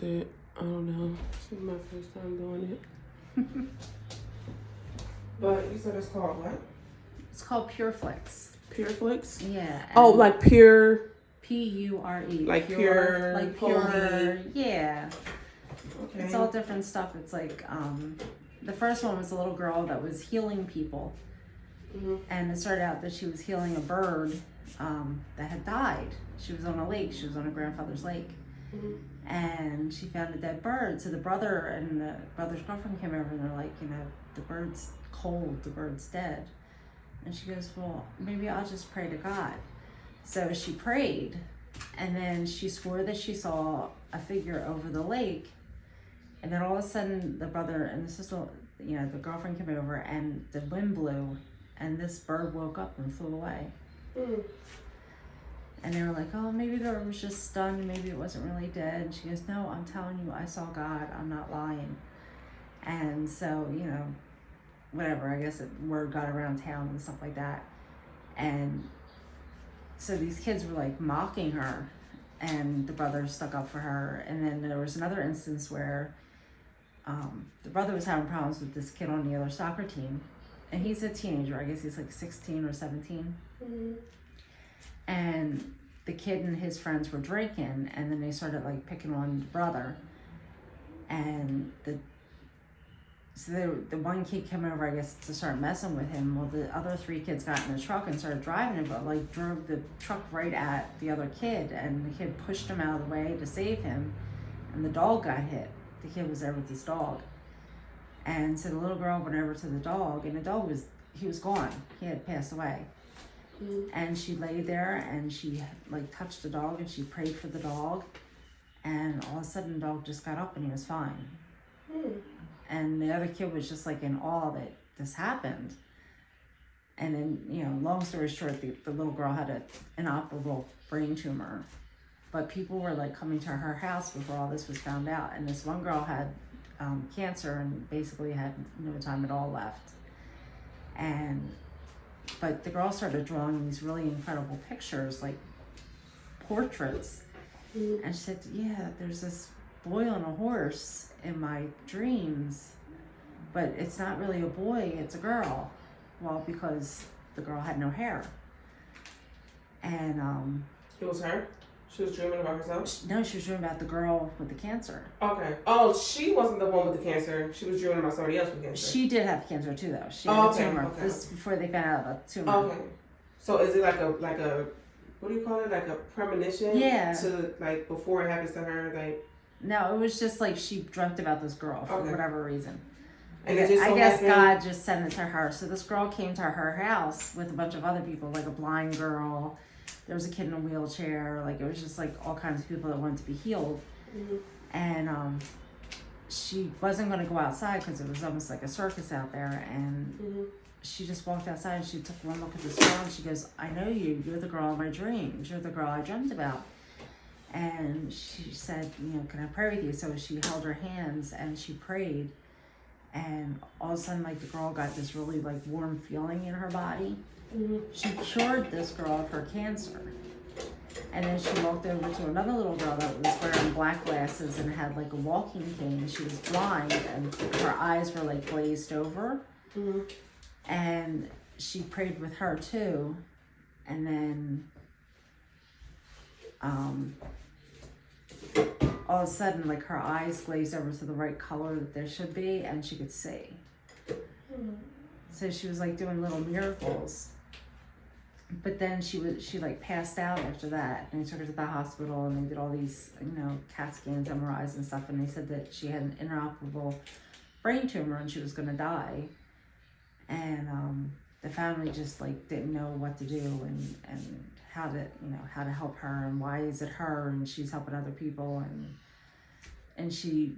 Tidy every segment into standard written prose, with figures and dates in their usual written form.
I don't know. This is my first time doing it. But you said it's called what? It's called Pure Flicks. Pure Flicks? Yeah. Oh, like pure. P-U-R-E. Like pure. Like pure. Holy. Yeah. Okay. It's all different stuff. It's like, the first one was a little girl that was healing people. Mm-hmm. And it started out that she was healing a bird that had died. She was on a lake. She was on her grandfather's lake. Mm-hmm. And she found a dead bird. So the brother and the brother's girlfriend came over and they're like, the bird's cold, the bird's dead. And she goes, well, maybe I'll just pray to God. So she prayed, and then she swore that she saw a figure over the lake. And then all of a sudden, the brother and the sister, the girlfriend came over, and the wind blew, and this bird woke up and flew away. Mm. And they were like, oh, maybe the bird was just stunned. Maybe it wasn't really dead. And she goes, no, I'm telling you, I saw God. I'm not lying. And so, whatever, I guess word got around town and stuff like that. And so these kids were like mocking her, and the brother stuck up for her. And then there was another instance where the brother was having problems with this kid on the other soccer team. And he's a teenager, I guess he's like 16 or 17. Mm-hmm. And the kid and his friends were drinking, and then they started like picking on the brother. And the one kid came over, I guess, to start messing with him. Well, the other three kids got in the truck and started driving it, but like drove the truck right at the other kid, and the kid pushed him out of the way to save him, and the dog got hit. The kid was there with his dog. And so the little girl went over to the dog, and the dog he was gone. He had passed away. Mm-hmm. And she lay there, and she like touched the dog, and she prayed for the dog, and all of a sudden the dog just got up and he was fine. Mm. And the other kid was just like in awe that this happened. And then, long story short, the little girl had an inoperable brain tumor. But people were like coming to her house before all this was found out. And this one girl had cancer and basically had no time at all left. But the girl started drawing these really incredible pictures, like portraits. Mm-hmm. And she said, yeah, there's this boy on a horse in my dreams, but it's not really a boy, it's a girl. Well, because the girl had no hair. And it was her? She was dreaming about herself? No, she was dreaming about the girl with the cancer. Okay. Oh, she wasn't the one with the cancer. She was dreaming about somebody else with cancer. She did have cancer too, though. She had a tumor. Okay. This is before they found out about the tumor. Okay. So is it like a what do you call it? Like a premonition? Yeah. To like before it happens to her, like. No, it was just like she dreamt about this girl for whatever reason. And I guess happened... God just sent it to her. So this girl came to her house with a bunch of other people, like a blind girl. There was a kid in a wheelchair. Like, it was just like all kinds of people that wanted to be healed. Mm-hmm. And she wasn't going to go outside because it was almost like a circus out there. And mm-hmm. she just walked outside and she took one look at this girl and she goes, I know you. You're the girl of my dreams. You're the girl I dreamt about. And she said, can I pray with you? So she held her hands and she prayed. And all of a sudden, like, the girl got this really, like, warm feeling in her body. Mm-hmm. She cured this girl of her cancer. And then she walked over to another little girl that was wearing black glasses and had, like, a walking cane. She was blind and her eyes were, like, glazed over. Mm-hmm. And she prayed with her, too. And then... all of a sudden, like, her eyes glazed over to the right color that there should be, and she could see. Mm-hmm. So she was like doing little miracles. But then she like passed out after that, and they took her to the hospital, and they did all these CAT scans, MRIs and stuff, and they said that she had an inoperable brain tumor and she was gonna die. And the family just like didn't know what to do and how to help her, and why is it her, and she's helping other people, and she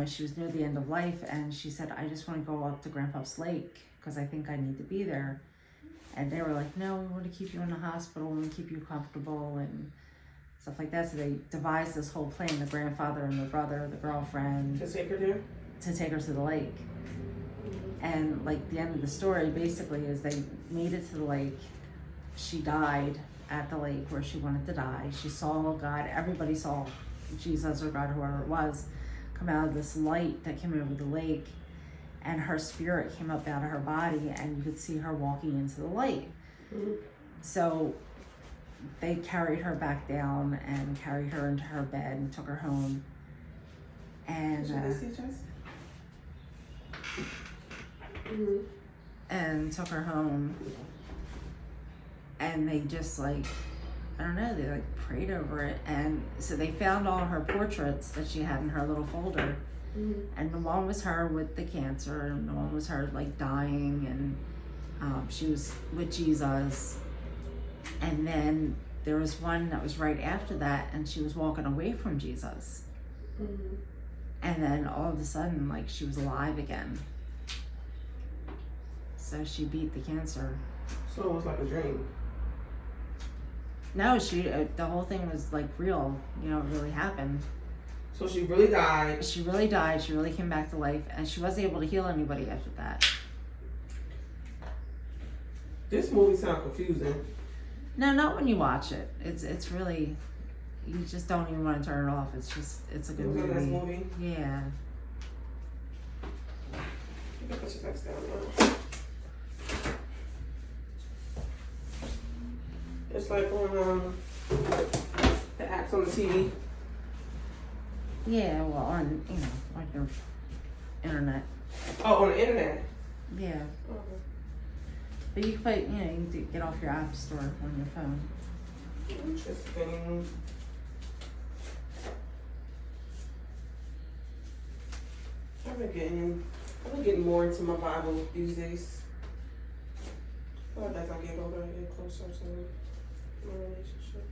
she was near the end of life, and she said, I just want to go up to Grandpa's lake because I think I need to be there. And they were like, no, we want to keep you in the hospital, we want to keep you comfortable and stuff like that. So they devised this whole plan, the grandfather and the brother, the girlfriend, to take her there, to take her to the lake. And like the end of the story basically is they made it to the lake. She died at the lake where she wanted to die. She saw God. Everybody saw Jesus or God, whoever it was, come out of this light that came over the lake, and her spirit came up out of her body, and you could see her walking into the light. Mm-hmm. So they carried her back down and carried her into her bed and took her home. And and took her home, and they just like, I don't know, they like prayed over it. And so they found all her portraits that she had in her little folder. Mm-hmm. And the one was her with the cancer, and the one was her like dying, and she was with Jesus. And then there was one that was right after that, and she was walking away from Jesus. Mm-hmm. And then all of a sudden, like, she was alive again. So she beat the cancer. So it was like a dream. No, the whole thing was like real, you know, it really happened. So she really died. She really died. She really came back to life, and she wasn't able to heal anybody after that. This movie sounds confusing. No, not when you watch it. It's really, you just don't even want to turn it off. It's a good movie. Nice movie. Yeah. You can put your legs down now. It's like on the apps on the TV. Yeah, well, on, you know, on your internet. Oh, on the internet. Yeah. Okay. But you can put, you know, you can get off your app store on your phone. Interesting. I've been getting more into my Bible these days. I feel like as I get older, I get closer to my relationship.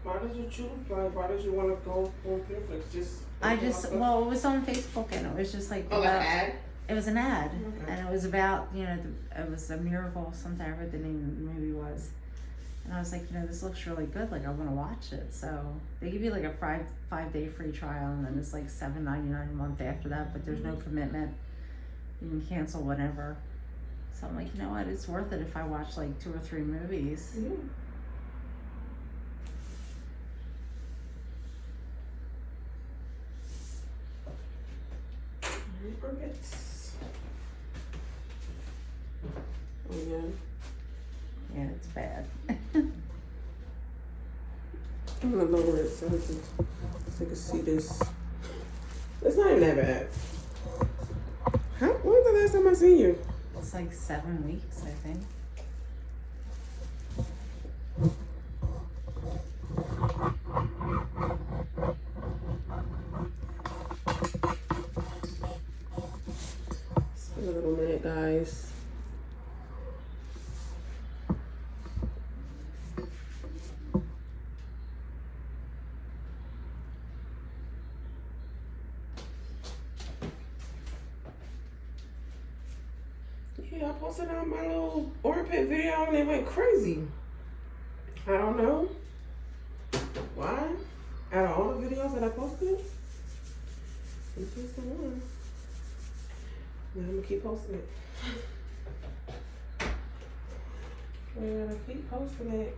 Why did you choose? Like, why did you want to go on Netflix? Well, it was on Facebook, and it was just like, like an ad? It was an ad, Okay. and it was about, you know, it was a miracle, something, I heard the name of the movie was. And I was like, you know, this looks really good, like I want to watch it. So they give you like a 5-day free trial, and then it's like $7.99 a month after that, but there's no commitment. You can cancel whenever. So I'm like, you know what, it's worth it if I watch like 2 or 3 movies. Yeah. Oh yeah. Yeah, it's bad. I'm gonna lower it so you can see this. It's not even that bad. When was the last time I seen you? It's like 7 weeks, I think. It's been a little minute, guys. Yeah, I posted out my little armpit video and it went crazy. I don't know why. Out of all the videos that I posted, it's just the one. And I'm gonna keep posting it. We're gonna keep posting it.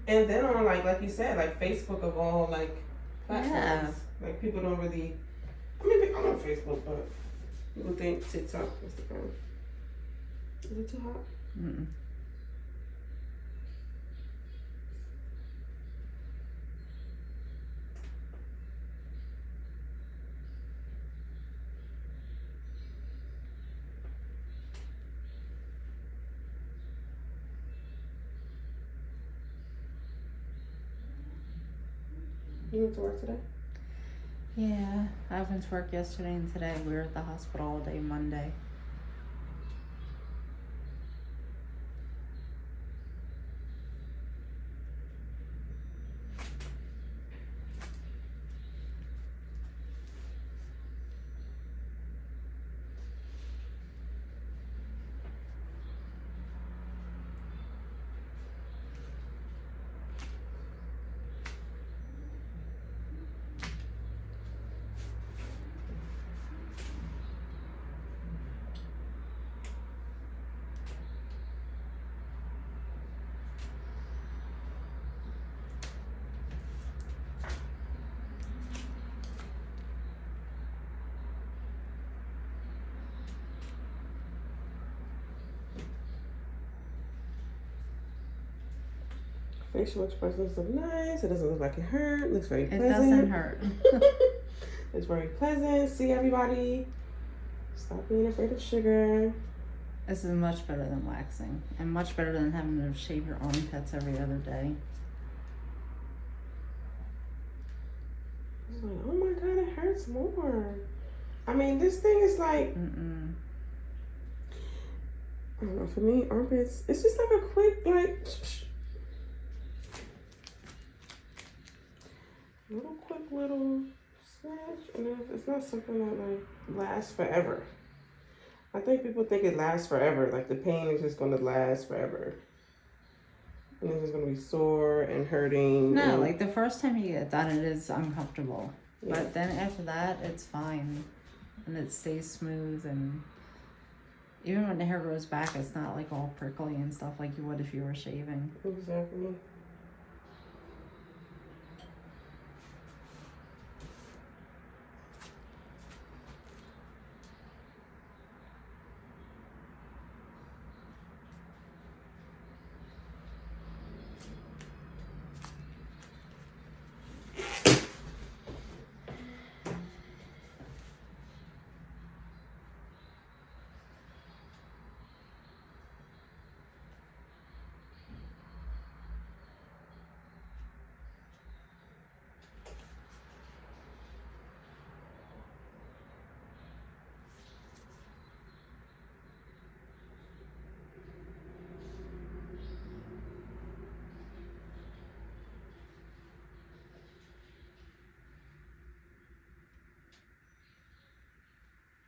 And then on like you said, like Facebook of all like platforms. Yeah. Like people don't really, I mean, I'm on Facebook, but people think TikTok, Instagram. Is it too hot? Mm-mm. You went to work today? Yeah, I went to work yesterday and today. We were at the hospital all day Monday. Facial expressions look nice. It doesn't look like it hurt. It looks very pleasant. It doesn't hurt. It's very pleasant. See, everybody? Stop being afraid of sugar. This is much better than waxing, and much better than having to shave your armpits every other day. Like, oh my god, it hurts more. I mean, this thing is like, I don't know, for me, armpits, it's just like a quick, like, little snatch, and it's not something that, like, lasts forever. I think people think it lasts forever, like the pain is just going to last forever. And it's just going to be sore and hurting. No, and, like the first time you get done, it is uncomfortable. yeah. But then after that, it's fine. And it stays smooth. And even when the hair grows back, it's not like all prickly and stuff like you would if you were shaving. Exactly.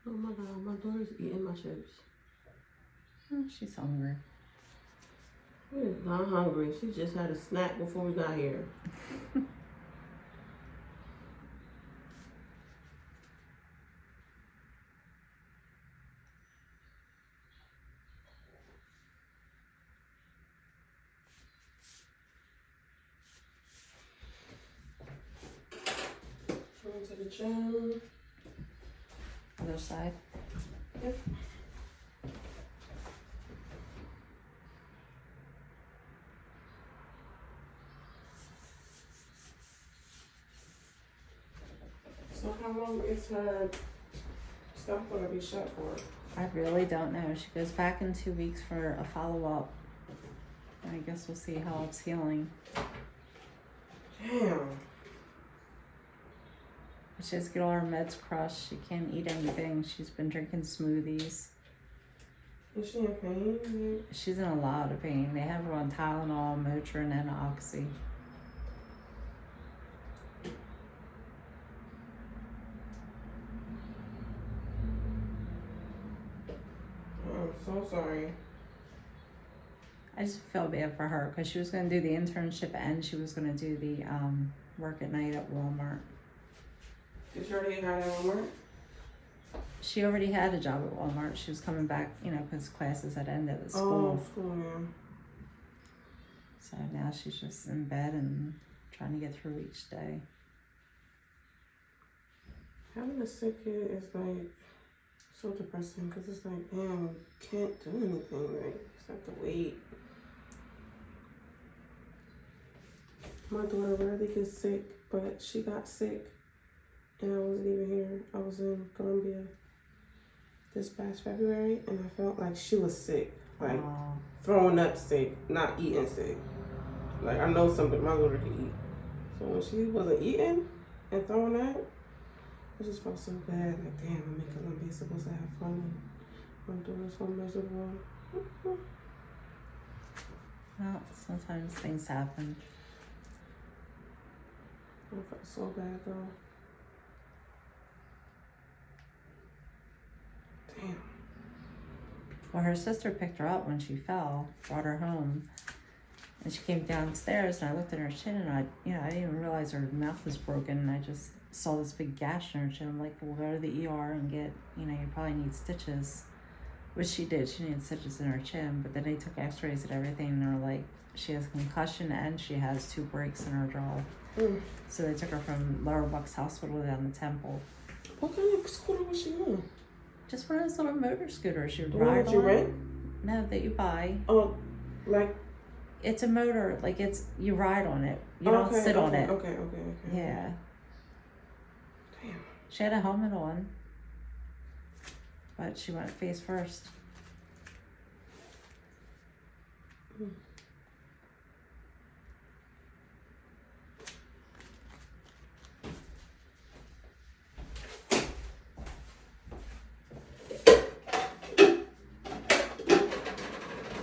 Oh my god, my daughter's eating my chips. Oh, she's hungry. She is not hungry. She just had a snack before we got here. Going to the gym. Other side. Yep. So how long is her stuff gonna be shut for? I really don't know. She goes back in 2 weeks for a follow-up. I guess we'll see how it's healing. Damn. She has to get all her meds crushed. She can't eat anything. She's been drinking smoothies. Is she in pain? She's in a lot of pain. They have her on Tylenol, Motrin, and Oxy. I'm so sorry. I just feel bad for her because she was going to do the internship and she was going to do the work at night at Walmart. Did you already have that homework? She already had a job at Walmart. She was coming back, you know, because classes had ended at school. Oh, school, yeah. So now she's just in bed and trying to get through each day. Having a sick kid is like so depressing because it's like, damn, you can't do anything. Like, you just have to wait. My daughter rarely gets sick, but she got sick and I wasn't even here. I was in Colombia this past February and I felt like she was sick. Like throwing up sick, not eating sick. Like I know something my daughter can eat. So when she wasn't eating and throwing up, I just felt so bad. Like, damn, I'm in Colombia supposed to have fun and my daughter's so miserable. Well, sometimes things happen. I felt so bad though. Damn. Well, her sister picked her up when she fell, brought her home, and she came downstairs and I looked at her chin and I didn't even realize her mouth was broken and I just saw this big gash in her chin. I'm like, we'll go to the ER and get, you probably need stitches, which she did. She needed stitches in her chin, but then they took x-rays and everything and they're like, she has concussion and she has 2 breaks in her jaw. So they took her from Lower Bucks Hospital down to Temple. What kind of scooter was she on? Just one of those little motor scooters you The one ride that you on. rent? No, that you buy. Oh, like it's a motor. Like you ride on it. You don't sit on it. Okay. Yeah. Damn. She had a helmet on, but she went face first.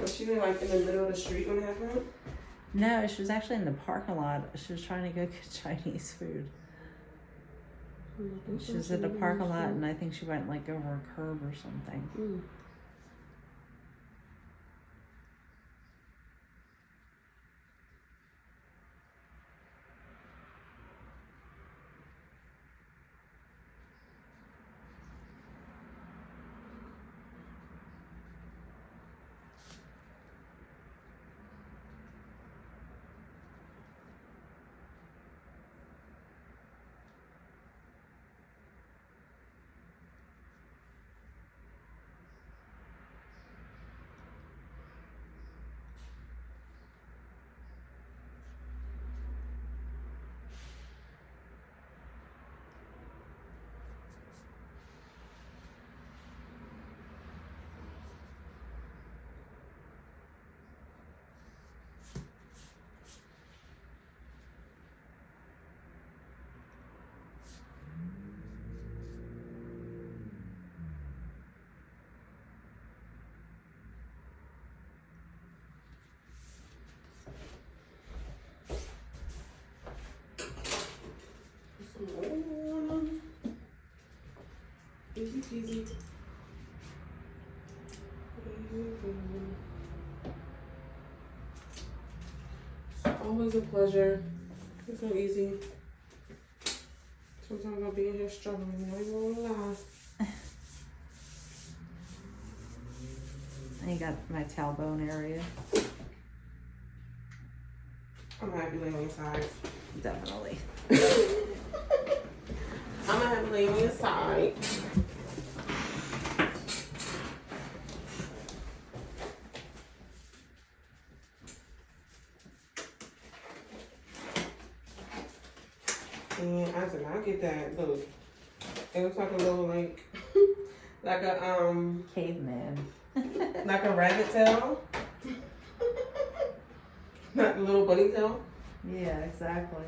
Was she like in the middle of the street when it happened? No, she was actually in the parking lot. She was trying to go get Chinese food. She was in the parking lot, and I think she went like over a curb or something. Easy peasy. It's always a pleasure. It's so easy. Sometimes I'll be in here struggling, I ain't gonna lie. And you got my tailbone area. I'm gonna have you lay on your side. Definitely. I'm gonna have you lay on your side. And I said, I get that. Look, it looks like a little like a Caveman. like a rabbit tail. Not a little bunny tail. Yeah, exactly.